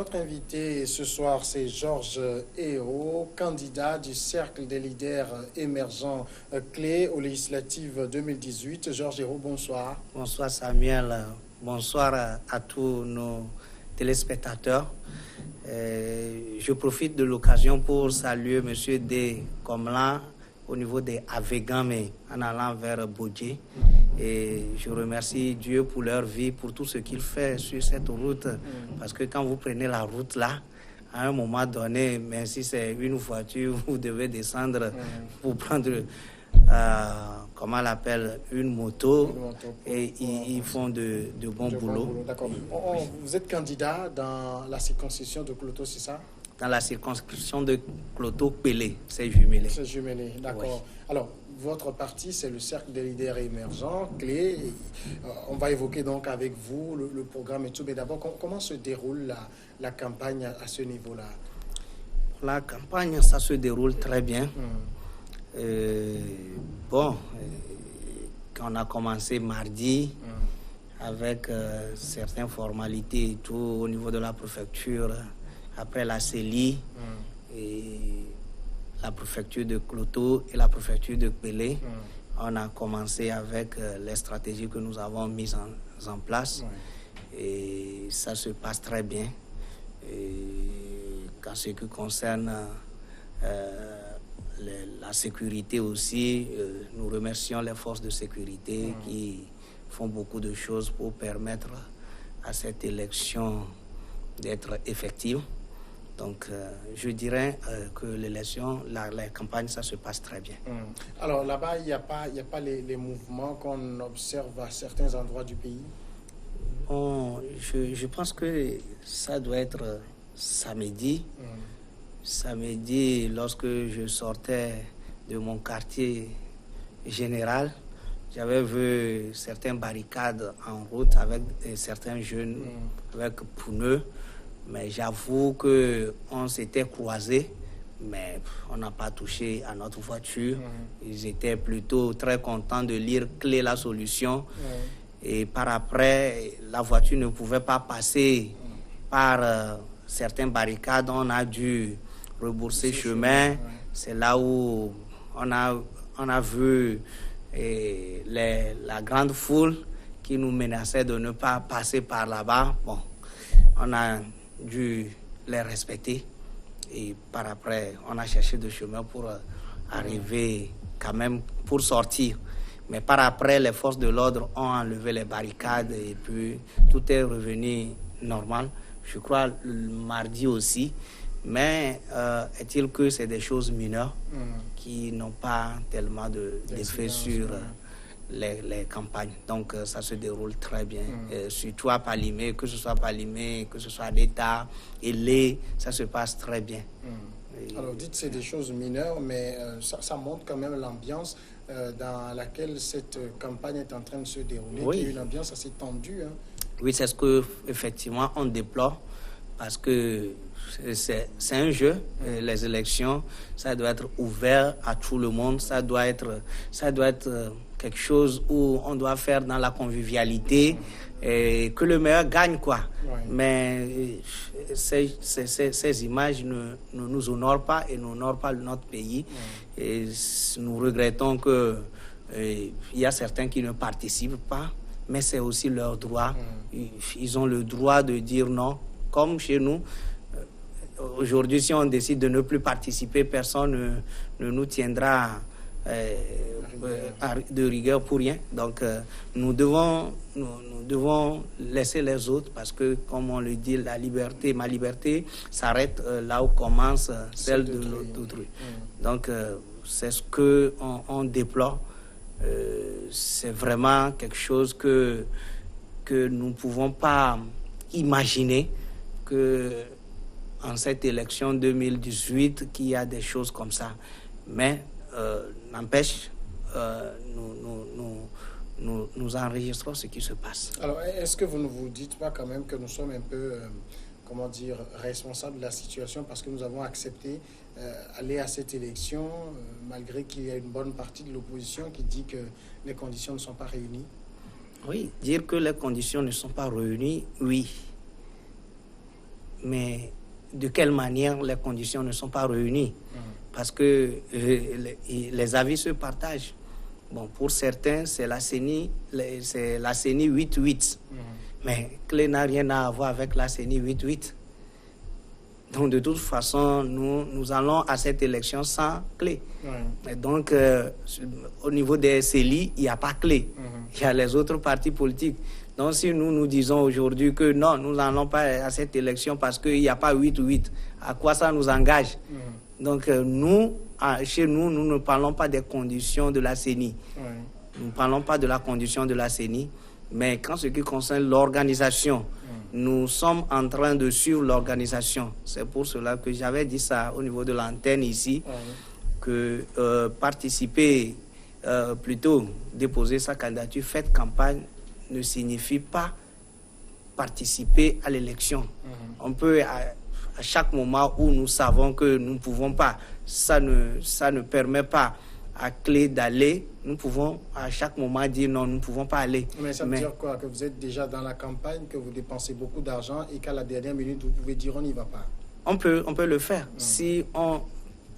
notre invité ce soir, c'est Georges Eho, candidat du Cercle des leaders émergents clés aux législatives 2018. Georges Eho, bonsoir. Bonsoir Samuel, bonsoir à tous nos téléspectateurs. Je profite de l'occasion pour saluer M. D. Komlan au niveau des Avegame en allant vers Bodje. Et je remercie Dieu pour leur vie, pour tout ce qu'il fait sur cette route. Parce que quand vous prenez la route là, à un moment donné, même si c'est une voiture, vous devez descendre pour prendre, comment on l'appelle, une moto. Et ils font de bons boulots. D'accord. Vous êtes candidat dans la circonscription de Kloto, c'est ça? Dans la circonscription de Kloto-Pelé, c'est jumelé. C'est jumelé, d'accord. Oui. Alors, votre parti, c'est le Cercle des leaders émergents, clés. On va évoquer donc avec vous le programme et tout. Mais d'abord, comment se déroule la campagne à ce niveau-là? La campagne, ça se déroule très bien. Quand on a commencé mardi, avec certaines formalités et tout au niveau de la préfecture, après la CELI, et la préfecture de Kloto et la préfecture de Pelé, on a commencé avec les stratégies que nous avons mises en place. Et ça se passe très bien. En ce qui concerne la sécurité aussi, nous remercions les forces de sécurité qui font beaucoup de choses pour permettre à cette élection d'être effective. Donc, je dirais que l'élection, la campagne, ça se passe très bien. Alors, là-bas, il n'y a pas les mouvements qu'on observe à certains endroits du pays? Je pense que ça doit être samedi. Samedi, lorsque je sortais de mon quartier général, j'avais vu certaines barricades en route avec certains jeunes avec pneus. Mais j'avoue qu'on s'était croisés, mais on n'a pas touché à notre voiture. Ils étaient plutôt très contents de lire clé la solution. Et par après, la voiture ne pouvait pas passer par certaines barricades. On a dû rebourser chemin. C'est là où on a vu la grande foule qui nous menaçait de ne pas passer par là-bas. Bon, on a dû les respecter et par après on a cherché de chemin pour arriver quand même pour sortir, mais par après les forces de l'ordre ont enlevé les barricades et puis tout est revenu normal, je crois le mardi aussi, mais est-il que c'est des choses mineures qui n'ont pas tellement d'effet sur les campagnes. Donc ça se déroule très bien. Surtout à Palimé, que ce soit Palimé, que ce soit l'État, et ça se passe très bien. Alors dites c'est des choses mineures, mais ça montre quand même l'ambiance dans laquelle cette campagne est en train de se dérouler. Oui. Il y a une ambiance assez tendue. Oui, c'est ce que effectivement on déplore, parce que c'est un jeu. Les élections, ça doit être ouvert à tout le monde. Ça doit être quelque chose où on doit faire dans la convivialité et que le meilleur gagne, quoi. Mais ces images ne nous honorent pas et n'honorent pas notre pays. Et nous regrettons que il y a certains qui ne participent pas, mais c'est aussi leur droit. Ils ont le droit de dire non, comme chez nous. Aujourd'hui, si on décide de ne plus participer, personne ne nous tiendra de rigueur pour rien. Donc, nous devons laisser les autres, parce que, comme on le dit, ma liberté s'arrête là où commence celle de l'autrui. Donc, c'est ce qu'on déplore. C'est vraiment quelque chose que nous ne pouvons pas imaginer en cette élection 2018 qu'il y a des choses comme ça. Mais n'empêche, nous enregistrons ce qui se passe. Alors, est-ce que vous ne vous dites pas quand même que nous sommes un peu, responsables de la situation, parce que nous avons accepté aller à cette élection, malgré qu'il y a une bonne partie de l'opposition qui dit que les conditions ne sont pas réunies? Oui, dire que les conditions ne sont pas réunies, oui. mais de quelle manière les conditions ne sont pas réunies? Parce que les avis se partagent. Bon, pour certains, c'est la CENI 8-8. Mais Clé n'a rien à voir avec la CENI 8-8. Donc, de toute façon, nous allons à cette élection sans Clé. Et donc, au niveau des CELI, il n'y a pas Clé. Il y a les autres partis politiques. Donc, si nous disons aujourd'hui que non, nous n'allons pas à cette élection parce qu'il n'y a pas 8-8, à quoi ça nous engage? Donc, chez nous, nous ne parlons pas des conditions de la CENI. Nous ne parlons pas de la condition de la CENI. Mais quand ce qui concerne l'organisation, nous sommes en train de suivre l'organisation. C'est pour cela que j'avais dit ça au niveau de l'antenne ici, que participer, plutôt déposer sa candidature, faire campagne, ne signifie pas participer à l'élection. On peut, à chaque moment où nous savons que nous ne pouvons pas, ça ne permet pas à Clé d'aller, nous pouvons à chaque moment dire non, nous ne pouvons pas aller. Mais ça veut dire quoi? Que vous êtes déjà dans la campagne, que vous dépensez beaucoup d'argent et qu'à la dernière minute, vous pouvez dire on n'y va pas? On peut le faire. Si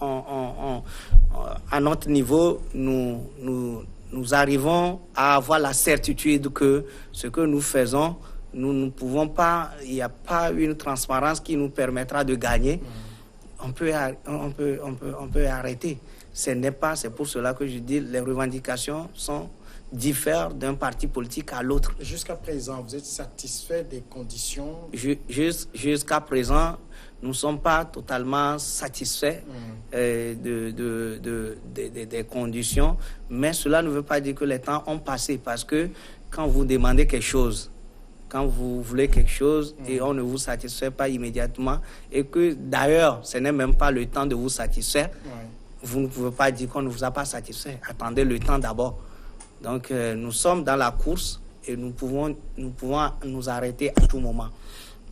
à notre niveau, nous arrivons à avoir la certitude que ce que nous faisons, nous ne pouvons pas, il n'y a pas une transparence qui nous permettra de gagner, on peut arrêter. C'est pour cela que je dis les revendications diffèrent d'un parti politique à l'autre. Jusqu'à présent, vous êtes satisfait des conditions? Jusqu'à présent, nous ne sommes pas totalement satisfaits des conditions, mais cela ne veut pas dire que les temps ont passé, parce que quand vous demandez quelque chose, quand vous voulez quelque chose et on ne vous satisfait pas immédiatement, et que d'ailleurs, ce n'est même pas le temps de vous satisfaire, vous ne pouvez pas dire qu'on ne vous a pas satisfait. Attendez le temps d'abord. Donc, nous sommes dans la course et nous pouvons nous arrêter à tout moment.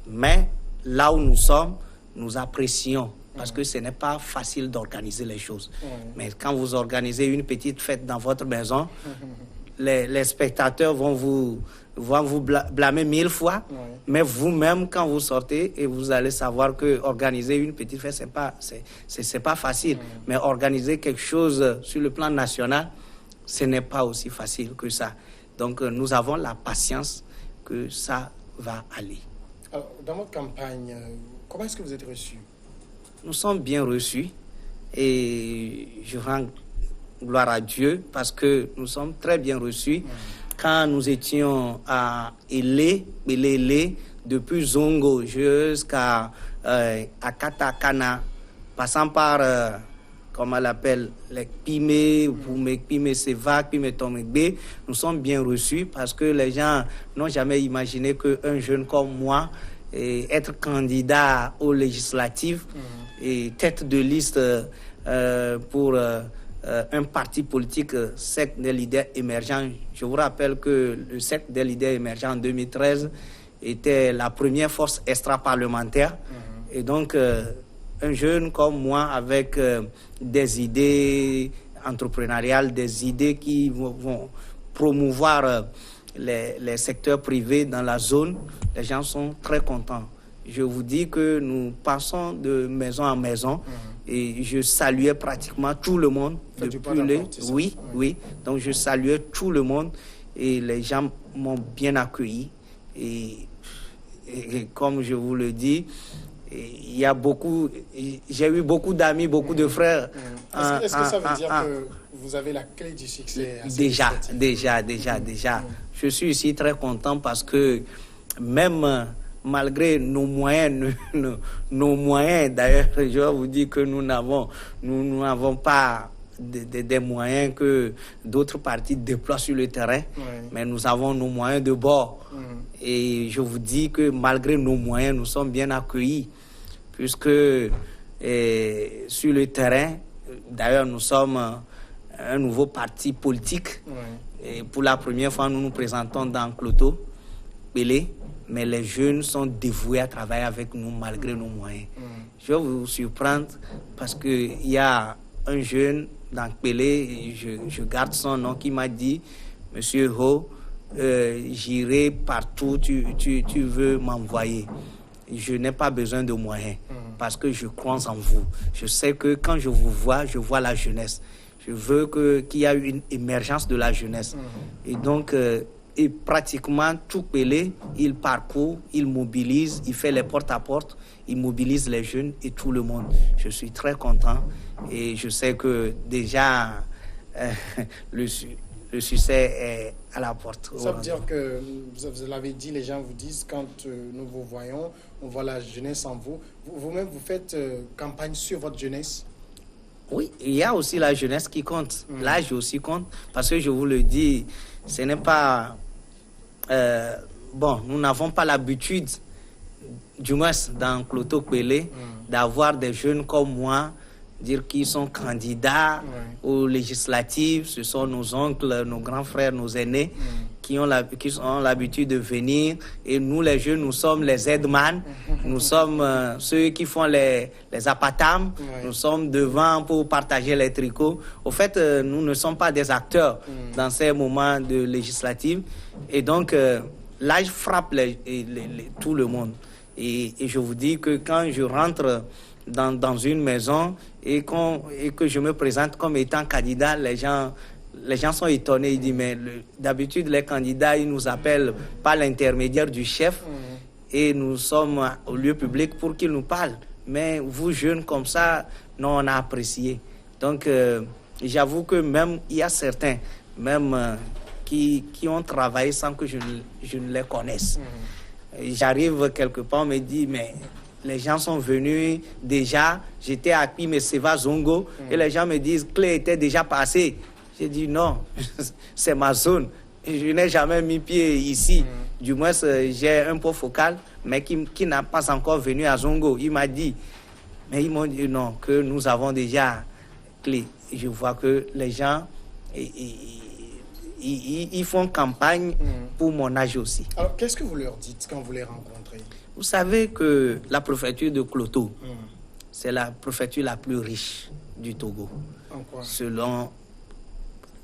Mais là où nous sommes, nous apprécions parce que ce n'est pas facile d'organiser les choses. Mais quand vous organisez une petite fête dans votre maison, les spectateurs vont vous blâmer 1000 fois, mais vous-même, quand vous sortez, et vous allez savoir que organiser une petite fête, c'est pas facile. Mais organiser quelque chose sur le plan national, ce n'est pas aussi facile que ça. Donc, nous avons la patience que ça va aller. Alors, dans votre campagne, comment est-ce que vous êtes reçus? Nous sommes bien reçus et je rends gloire à Dieu parce que nous sommes très bien reçus. Quand nous étions à Elé, depuis Zongo jusqu'à Katakana, passant par, comment on l'appelle, les Pimé, Pimé Sévac, Pimé Tomegbe, nous sommes bien reçus parce que les gens n'ont jamais imaginé qu'un jeune comme moi, être candidat aux législatives et tête de liste pour un parti politique, cercle des leaders émergents. Je vous rappelle que le cercle des leaders émergents en 2013 était la première force extra-parlementaire. Et donc, un jeune comme moi avec des idées entrepreneuriales, des idées qui vont promouvoir les secteurs privés dans la zone, les gens sont très contents. Je vous dis que nous passons de maison en maison et je saluais pratiquement tout le monde. Oui. Donc je saluais tout le monde et les gens m'ont bien accueilli. Et comme je vous le dis, il y a j'ai eu beaucoup d'amis, beaucoup de frères. Est-ce que ça veut dire que vous avez la clé du succès? Déjà. Je suis ici très content parce que même malgré nos moyens, d'ailleurs, je vais vous dire que nous n'avons pas des moyens que d'autres partis déploient sur le terrain, mais nous avons nos moyens de bord. Et je vous dis que malgré nos moyens, nous sommes bien accueillis, puisque sur le terrain, d'ailleurs, nous sommes un nouveau parti politique. Et pour la première fois, nous nous présentons dans Cloto, Pelé, mais les jeunes sont dévoués à travailler avec nous malgré nos moyens. Je vais vous surprendre parce qu'il y a un jeune dans Pelé, je garde son nom, qui m'a dit, Monsieur Ho, j'irai partout tu veux m'envoyer. je n'ai pas besoin de moyens parce que je crois en vous. Je sais que quand je vous vois, je vois la jeunesse. Je veux qu'il y ait une émergence de la jeunesse. Et donc, et pratiquement tout Pelé, il parcourt, il mobilise, il fait les porte-à-porte, il mobilise les jeunes et tout le monde. Je suis très content et je sais que déjà le succès est à la porte. Ça veut dire que, vous l'avez dit, les gens vous disent, quand nous vous voyons, on voit la jeunesse en vous. Vous-même, vous faites campagne sur votre jeunesse? Oui, il y a aussi la jeunesse qui compte. L'âge aussi compte. Parce que je vous le dis, ce n'est pas... bon, nous n'avons pas l'habitude, du moins dans Cloto Pelé, d'avoir des jeunes comme moi, dire qu'ils sont candidats aux législatives. Ce sont nos oncles, nos grands frères, nos aînés qui ont l'habitude de venir. Et nous, les jeunes, nous sommes les aidemans. Nous sommes ceux qui font les apatams. Nous sommes devant pour partager les tricots. Au fait, nous ne sommes pas des acteurs dans ces moments de législative. Et donc, l'âge frappe tout le monde. Et je vous dis que quand je rentre dans une maison et que je me présente comme étant candidat, les gens sont étonnés. Ils disent, mais d'habitude, les candidats, ils nous appellent par l'intermédiaire du chef et nous sommes au lieu public pour qu'ils nous parlent. Mais vous, jeunes, comme ça, non, on a apprécié. Donc, j'avoue que même, il y a certains, même qui ont travaillé sans que je ne les connaisse. J'arrive quelque part, on me dit, mais les gens sont venus déjà, j'étais à Pimeseva Zongo, et les gens me disent, Clé était déjà passé. J'ai dit, non, c'est ma zone. Je n'ai jamais mis pied ici. Du moins, j'ai un pot focal, mais qui n'a pas encore venu à Zongo. Il m'a dit, mais ils m'ont dit non, que nous avons déjà Clé. Je vois que les gens... Ils font campagne pour mon âge aussi. Alors, qu'est-ce que vous leur dites quand vous les rencontrez? Vous savez que la préfecture de Cloto, c'est la préfecture la plus riche du Togo. En quoi? Selon...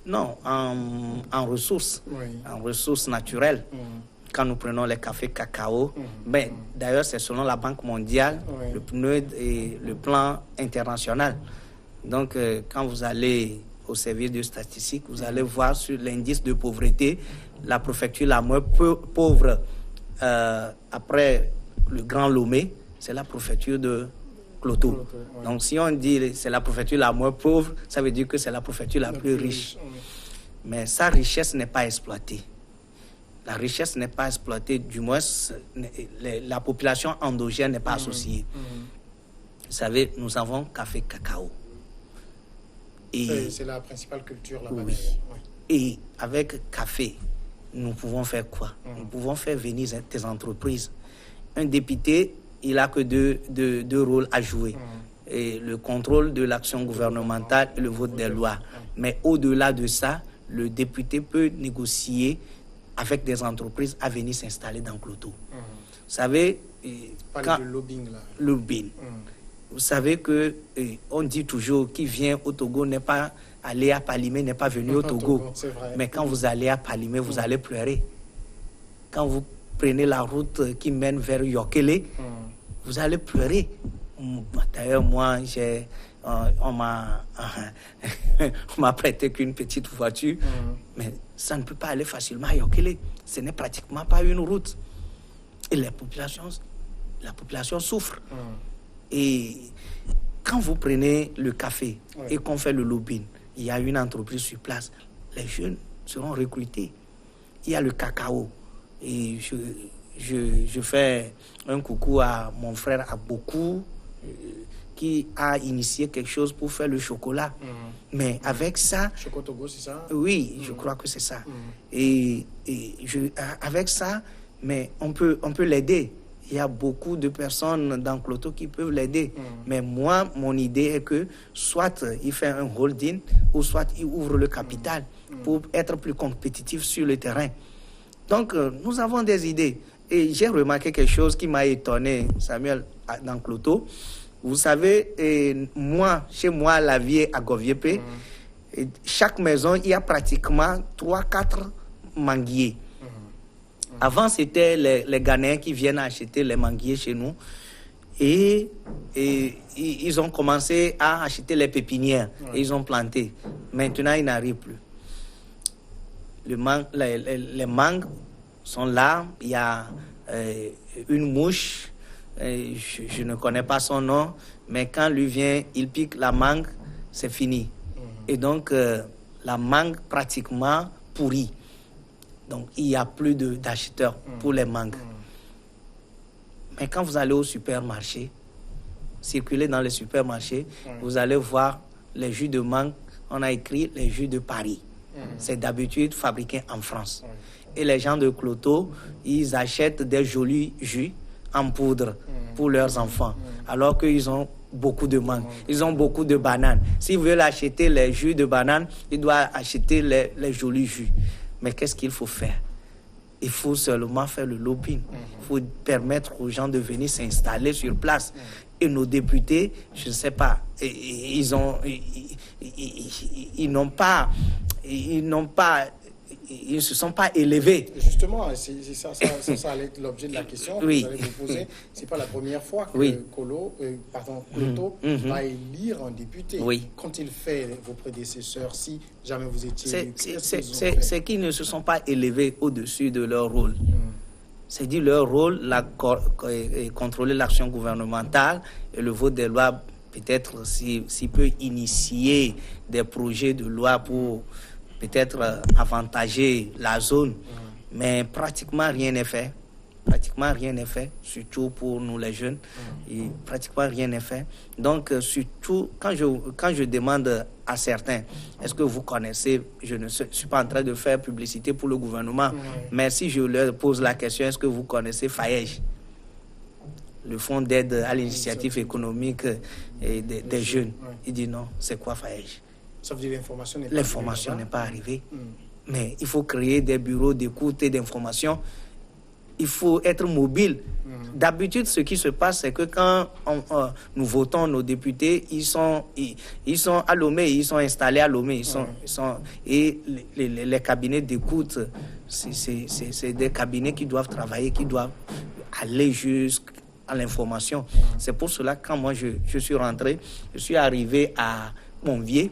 Non, en ressources. En ressources naturelles. Quand nous prenons les cafés cacao, ben, d'ailleurs, c'est selon la Banque mondiale, le PNUD et le plan international. Donc, quand vous allez au service de statistiques, vous allez voir sur l'indice de pauvreté, la préfecture la moins pauvre après le Grand Lomé, c'est la préfecture de Cloto. Donc si on dit c'est la préfecture la moins pauvre, ça veut dire que c'est la préfecture la plus riche. Mais sa richesse n'est pas exploitée. La richesse n'est pas exploitée, du moins la population endogène n'est pas associée. Vous savez, nous avons café cacao. C'est la principale culture là-bas. Oui. Et avec café, nous pouvons faire quoi? Nous pouvons faire venir des entreprises. Un député, il n'a que deux rôles à jouer. Et le contrôle de l'action gouvernementale et le vote des lois. Mais au-delà de ça, le député peut négocier avec des entreprises à venir s'installer dans Cloto. Vous savez... Parlez de lobbying là. Lobbying. Vous savez que on dit toujours qui vient au Togo n'est pas allé à Palimé, n'est pas venu au Togo. Mais quand vous allez à Palimé, vous allez pleurer. Quand vous prenez la route qui mène vers Yokele, vous allez pleurer. D'ailleurs, moi, on m'a prêté qu'une petite voiture, mais ça ne peut pas aller facilement à Yokele. Ce n'est pratiquement pas une route. Et la population souffre. Et quand vous prenez le café et qu'on fait le lobbying, il y a une entreprise sur place, les jeunes seront recrutés. Il y a le cacao. Et je fais un coucou à mon frère Aboku qui a initié quelque chose pour faire le chocolat. Mais avec ça... Chocotogo, c'est ça? Oui, je crois que c'est ça. Et avec ça, mais on peut l'aider. Il y a beaucoup de personnes dans Cloto qui peuvent l'aider. Mais moi, mon idée est que soit il fait un holding ou soit il ouvre le capital pour être plus compétitif sur le terrain. Donc, nous avons des idées. Et j'ai remarqué quelque chose qui m'a étonné, Samuel, dans Cloto. Vous savez, chez moi, la vie à Goviépé, chaque maison, il y a pratiquement 3-4 manguiers. Avant, c'était les Ghanéens qui viennent acheter les manguiers chez nous. Et ils ont commencé à acheter les pépinières. Et ils ont planté. Maintenant, ils n'arrivent plus. Les mangues sont là. Il y a une mouche. Je ne connais pas son nom. Mais quand lui vient, il pique la mangue, c'est fini. Et donc, la mangue pratiquement pourrit. Donc, il n'y a plus d'acheteurs pour les mangues. Mais quand vous allez au supermarché, circuler dans les supermarchés, vous allez voir les jus de mangue. On a écrit les jus de Paris. C'est d'habitude fabriqué en France. Et les gens de Cloto, ils achètent des jolis jus en poudre pour leurs enfants, alors qu'ils ont beaucoup de mangue. Ils ont beaucoup de bananes. S'ils veulent acheter les jus de bananes, ils doivent acheter les jolis jus. Mais qu'est-ce qu'il faut faire? Il faut seulement faire le lobbying. Il faut permettre aux gens de venir s'installer sur place. Et nos députés, je ne sais pas, ils ne se sont pas élevés. Justement, c'est ça allait être l'objet de la question que vous allez vous poser. Ce n'est pas la première fois que Cloto va élire un député. Qu'ont-ils fait, vos prédécesseurs, si jamais vous étiez élu? C'est qu'ils ne se sont pas élevés au-dessus de leur rôle. C'est dit leur rôle, contrôler l'action gouvernementale et le vote des lois, peut-être s'il peut initier des projets de loi pour peut-être avantager la zone, mais pratiquement rien n'est fait. Pratiquement rien n'est fait, surtout pour nous les jeunes. Et pratiquement rien n'est fait. Donc, surtout, quand je demande à certains, est-ce que vous connaissez, je ne suis pas en train de faire publicité pour le gouvernement, mais si je leur pose la question, est-ce que vous connaissez FAEJ, le fonds d'aide à l'initiative économique des jeunes? Il dit non, c'est quoi FAEJ? Ça veut dire l'information n'est pas arrivée. Mais il faut créer des bureaux d'écoute et d'information. Il faut être mobile. D'habitude, ce qui se passe, c'est que quand nous votons nos députés, ils sont à Lomé, ils sont installés à Lomé. Et les cabinets d'écoute, c'est des cabinets qui doivent travailler, qui doivent aller jusqu'à l'information. C'est pour cela que quand moi je suis rentré, je suis arrivé à Monvier.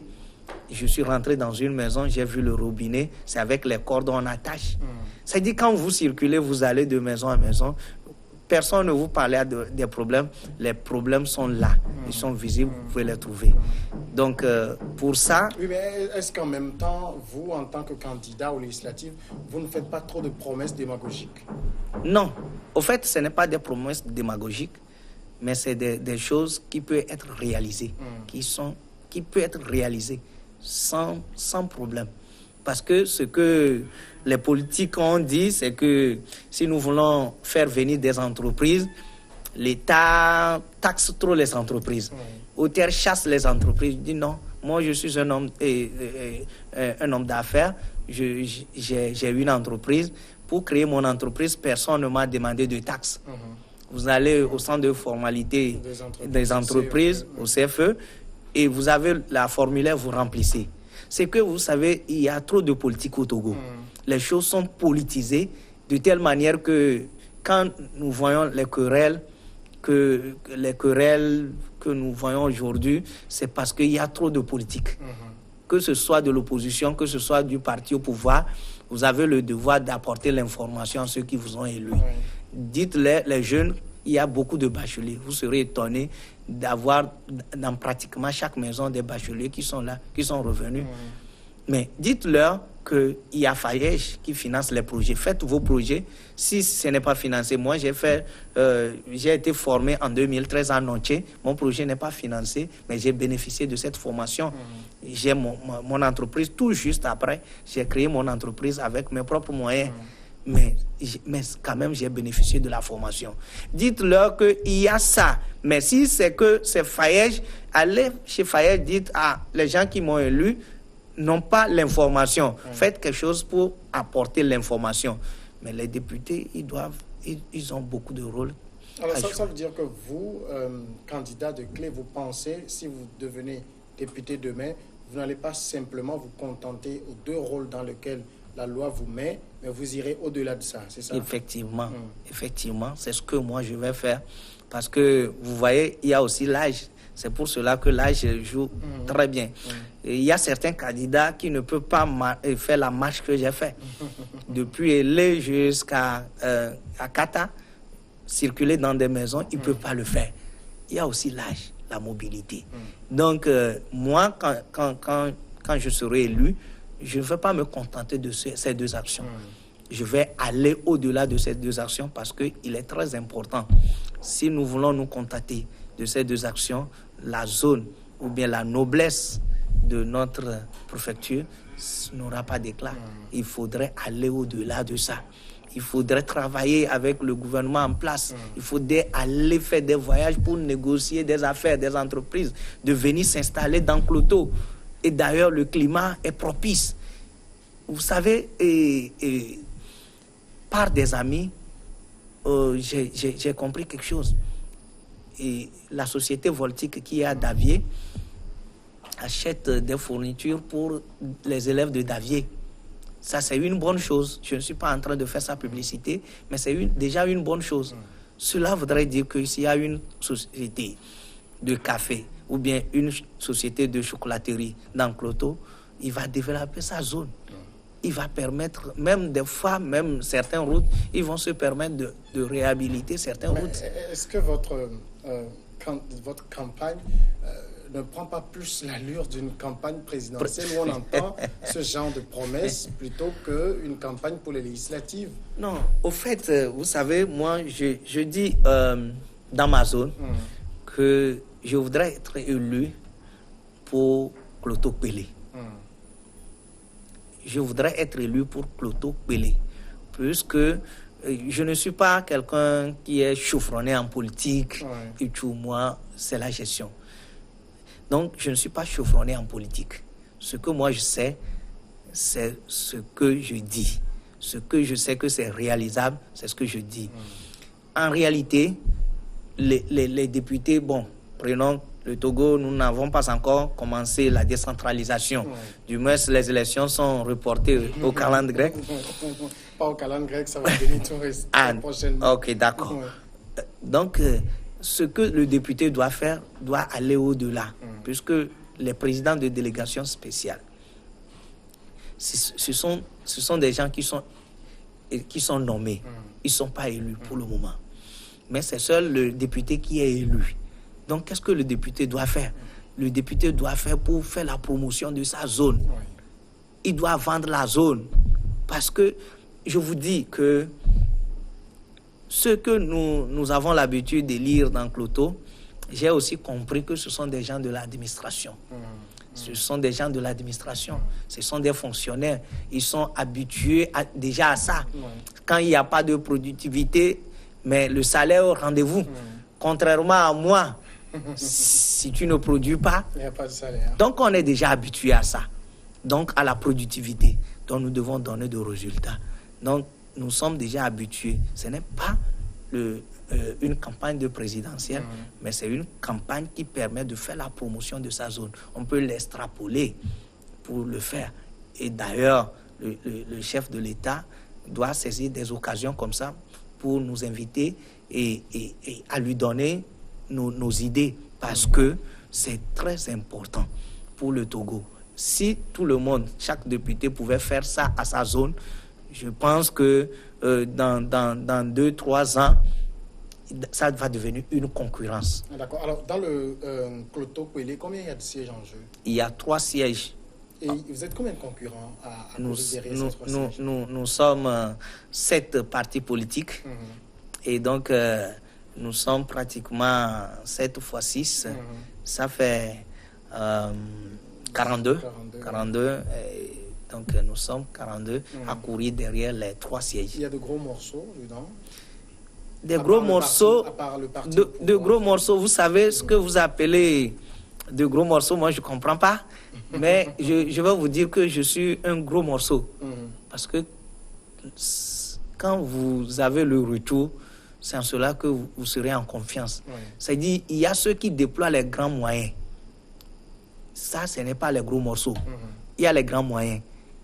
Je suis rentré dans une maison, j'ai vu le robinet, c'est avec les cordons on attache. C'est-à-dire quand vous circulez, vous allez de maison en maison, personne ne vous parlait des problèmes, les problèmes sont là, ils sont visibles, vous pouvez les trouver. Donc pour ça... Oui, mais est-ce qu'en même temps, vous, en tant que candidat aux législatives, vous ne faites pas trop de promesses démagogiques? Non, au fait, ce n'est pas des promesses démagogiques, mais c'est des choses qui peuvent être réalisées, qui peuvent être réalisées sans problème. Parce que ce que les politiques ont dit, c'est que si nous voulons faire venir des entreprises, l'État taxe trop les entreprises. Auteur chasse les entreprises. Dit non, moi je suis un homme d'affaires, j'ai une entreprise. Pour créer mon entreprise, personne ne m'a demandé de taxes. Vous allez au centre de formalité des entreprises, au CFE, et vous avez la formulaire, vous remplissez. C'est que vous savez, il y a trop de politique au Togo. Les choses sont politisées de telle manière que quand nous voyons les querelles que nous voyons aujourd'hui, c'est parce qu'il y a trop de politique. Que ce soit de l'opposition, que ce soit du parti au pouvoir, vous avez le devoir d'apporter l'information à ceux qui vous ont élus. Dites-les, les jeunes, il y a beaucoup de bacheliers. Vous serez étonnés d'avoir dans pratiquement chaque maison des bacheliers qui sont là, qui sont revenus. Mais dites-leur qu'il y a FAEJ qui finance les projets. Faites vos projets. Si ce n'est pas financé, moi j'ai été formé en 2013 à Nonché. Mon projet n'est pas financé, mais j'ai bénéficié de cette formation. J'ai mon entreprise tout juste après. J'ai créé mon entreprise avec mes propres moyens. Mais quand même, j'ai bénéficié de la formation. Dites-leur qu'il y a ça. Mais si c'est que c'est FAEJ, allez chez FAEJ, dites les gens qui m'ont élu n'ont pas l'information. Faites quelque chose pour apporter l'information. Mais les députés, ils ont beaucoup de rôles. Alors ça veut dire que vous, candidat de clé, vous pensez, si vous devenez député demain, vous n'allez pas simplement vous contenter aux deux rôles dans lesquels la loi vous met, mais vous irez au-delà de ça, c'est ça? Effectivement, effectivement, c'est ce que moi je vais faire. Parce que, vous voyez, il y a aussi l'âge. C'est pour cela que l'âge joue très bien. Et il y a certains candidats qui ne peuvent pas faire la marche que j'ai faite. Depuis Elé jusqu'à Kata, circuler dans des maisons, ils ne peuvent pas le faire. Il y a aussi l'âge, la mobilité. Donc, moi, quand je serai élu, je ne vais pas me contenter de ces deux actions. Je vais aller au-delà de ces deux actions parce qu'il est très important. Si nous voulons nous contenter de ces deux actions, la zone ou bien la noblesse de notre préfecture n'aura pas d'éclat. Il faudrait aller au-delà de ça. Il faudrait travailler avec le gouvernement en place. Il faudrait aller faire des voyages pour négocier des affaires, des entreprises, de venir s'installer dans Cloto. Et d'ailleurs, le climat est propice. Vous savez, par des amis, j'ai compris quelque chose. Et la société Voltique qui est à Davier achète des fournitures pour les élèves de Davier. Ça, c'est une bonne chose. Je ne suis pas en train de faire sa publicité, mais c'est déjà une bonne chose. Cela voudrait dire que s'il y a une société de café ou bien une société de chocolaterie dans Cloto, il va développer sa zone. Il va permettre, même des fois, même certaines routes, ils vont se permettre de réhabiliter certaines routes. Est-ce que votre campagne ne prend pas plus l'allure d'une campagne présidentielle où on entend ce genre de promesses plutôt qu'une campagne pour les législatives? Non, au fait, vous savez, moi, je dis dans ma zone que je voudrais être élu pour Cloto Pelé. Je voudrais être élu pour Cloto Pelé, puisque je ne suis pas quelqu'un qui est chaufronné en politique, et tout, moi, c'est la gestion. Donc, je ne suis pas chaufronné en politique. Ce que moi je sais, c'est ce que je dis. Ce que je sais que c'est réalisable, c'est ce que je dis. En réalité, les députés, bon, prenons le Togo, nous n'avons pas encore commencé la décentralisation. Du moins, les élections sont reportées au calendrier grec. Pas au calendrier grec, ça va venir tout prochainement. Ok, d'accord. Donc, ce que le député doit faire doit aller au-delà, puisque les présidents de délégations spéciales, ce sont des gens qui sont nommés. Ils ne sont pas élus pour le moment. Mais c'est seul le député qui est élu. Donc, qu'est-ce que le député doit faire? Le député doit faire pour faire la promotion de sa zone. Il doit vendre la zone. Parce que, je vous dis que ce que nous avons l'habitude de lire dans Cloto, j'ai aussi compris que ce sont des gens de l'administration. Ce sont des gens de l'administration. Ce sont des fonctionnaires. Ils sont habitués déjà à ça. Quand il n'y a pas de productivité, mais le salaire au rendez-vous. Contrairement à moi, si tu ne produis pas, il n'y a pas de salaire. Donc on est déjà habitué à ça. Donc à la productivité. Donc nous devons donner des résultats. Donc nous sommes déjà habitués. Ce n'est pas une campagne de présidentielle, mais c'est une campagne qui permet de faire la promotion de sa zone. On peut l'extrapoler pour le faire. Et d'ailleurs, le chef de l'État doit saisir des occasions comme ça pour nous inviter et à lui donner nos idées, parce que c'est très important pour le Togo. Si tout le monde, chaque député pouvait faire ça à sa zone, je pense que dans 2-3 ans, ça va devenir une concurrence. D'accord. Alors, dans le Cloto Pelé, combien il y a de sièges en jeu? Il y a 3 sièges. Et vous êtes combien de concurrents à derrière ces 3 sièges? Nous sommes 7 partis politiques. Et donc, nous sommes pratiquement 7 fois 6. Ça fait 42. Donc, nous sommes 42 à courir derrière les 3 sièges. Il y a de gros morceaux dedans? Des gros morceaux, de gros morceaux. Vous savez ce que vous appelez de gros morceaux? Moi, je ne comprends pas. Mais je vais vous dire que je suis un gros morceau. Parce que quand vous avez le retour, c'est en cela que vous serez en confiance. C'est-à-dire, il y a ceux qui déploient les grands moyens. Ça, ce n'est pas les gros morceaux. Il y a les grands moyens.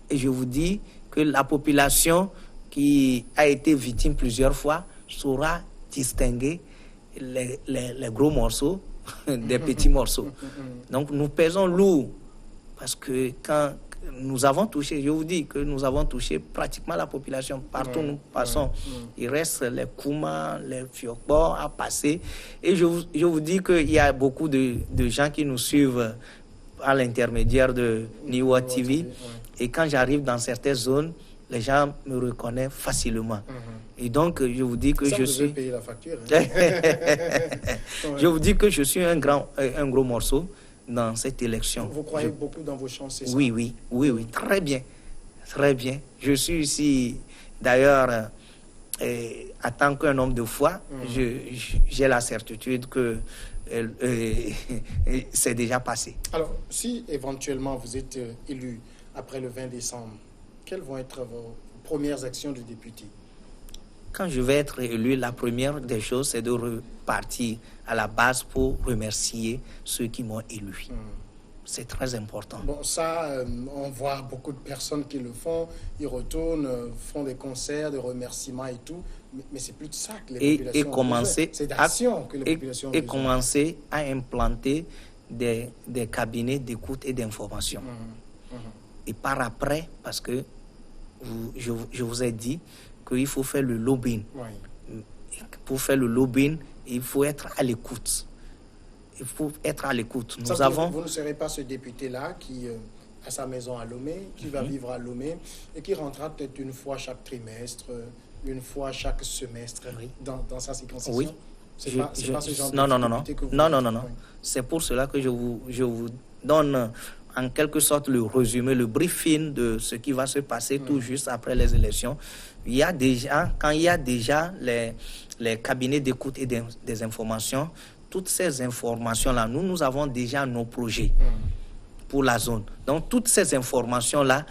et je vous dis que la population qui a été victime plusieurs fois saura distinguer les gros morceaux des petits morceaux. Donc nous pesons lourd parce que quand nous avons touché, je vous dis que nous avons touché pratiquement la population partout où nous passons. Il reste les Kouma, les Fiokbo à passer. Et je vous dis qu'il y a beaucoup de gens qui nous suivent à l'intermédiaire de Niwa TV. Et quand j'arrive dans certaines zones, les gens me reconnaissent facilement. Et donc, je vous dis que ça, je vous suis... payer la facture. Hein? Je vous dis que je suis un gros morceau dans cette élection. Vous croyez beaucoup dans vos chances, c'est ça? Oui, très bien. Très bien. Je suis ici, d'ailleurs, en tant qu'un homme de foi, j'ai la certitude que c'est déjà passé. Alors, si éventuellement vous êtes élu après le 20 décembre, quelles vont être vos premières actions de député? Quand je vais être élu, la première des choses, c'est de repartir à la base pour remercier ceux qui m'ont élu. C'est très important. Bon, ça, on voit beaucoup de personnes qui le font. Ils retournent, font des concerts de remerciements et tout. Mais c'est plus de ça que les populations ont besoin. C'est d'action que les populations ont besoin. Et commencer à implanter des cabinets d'écoute et d'information. Et par après, parce que je vous ai dit qu'il faut faire le lobbying. Pour faire le lobbying, il faut être à l'écoute. Il faut être à l'écoute. Vous ne serez pas ce député-là qui a sa maison à Lomé, qui va vivre à Lomé et qui rentrera peut-être une fois chaque trimestre, une fois chaque semestre dans sa circonscription. Oui. C'est pas ce genre non. député que vous... Non. C'est pour cela que je vous donne en quelque sorte le résumé, le briefing de ce qui va se passer tout juste après les élections. Quand il y a déjà les cabinets d'écoute et des informations, toutes ces informations-là, nous avons déjà nos projets pour la zone. Donc, toutes ces informations-là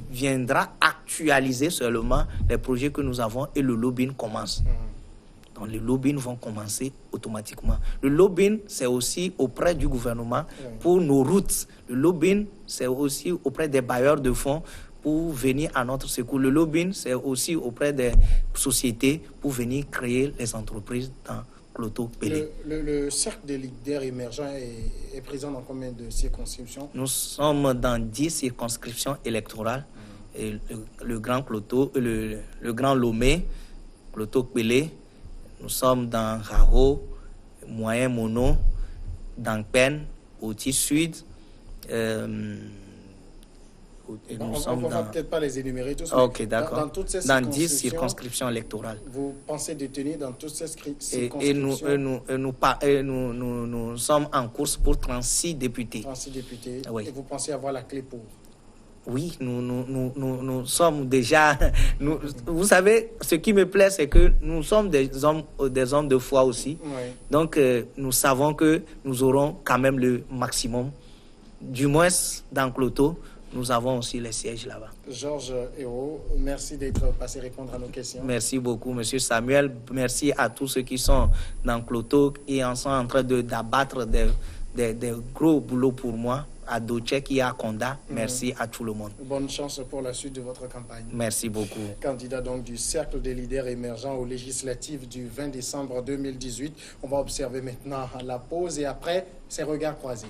viendront actualiser seulement les projets que nous avons et le lobbying commence. Donc, les lobbying vont commencer automatiquement. Le lobbying, c'est aussi auprès du gouvernement pour nos routes. Le lobbying, c'est aussi auprès des bailleurs de fonds pour venir à notre secours. Le lobbying, c'est aussi auprès des sociétés pour venir créer les entreprises dans Kloto-Pelé. Le cercle des leaders émergents est présent dans combien de circonscriptions? Nous sommes dans 10 circonscriptions électorales. Et le Grand Kloto, le Grand Lomé, Kloto-Pelé. Nous sommes dans Rao, Moyen Mono, dans Pen, Oti Sud. On ne va peut-être pas les énumérer tous. Ok, d'accord. Dans 10 circonscriptions électorales. Vous pensez détenir dans toutes ces circonscriptions? Et nous sommes en course pour 36 députés. 36 députés. Oui. Et vous pensez avoir la clé pour? Oui, nous sommes déjà... vous savez, ce qui me plaît, c'est que nous sommes des hommes de foi aussi. Oui. Donc, nous savons que nous aurons quand même le maximum. Du moins, dans Kloto, nous avons aussi les sièges là-bas. Georges Hérault, merci d'être passé répondre à nos questions. Merci beaucoup, Monsieur Samuel. Merci à tous ceux qui sont dans Kloto et sont en train d'abattre des gros boulots pour moi. À Dochek et à Konda. Merci à tout le monde. Bonne chance pour la suite de votre campagne. Merci beaucoup. Candidat donc du Cercle des leaders émergents aux législatives du 20 décembre 2018. On va observer maintenant la pause et après, ces regards croisés.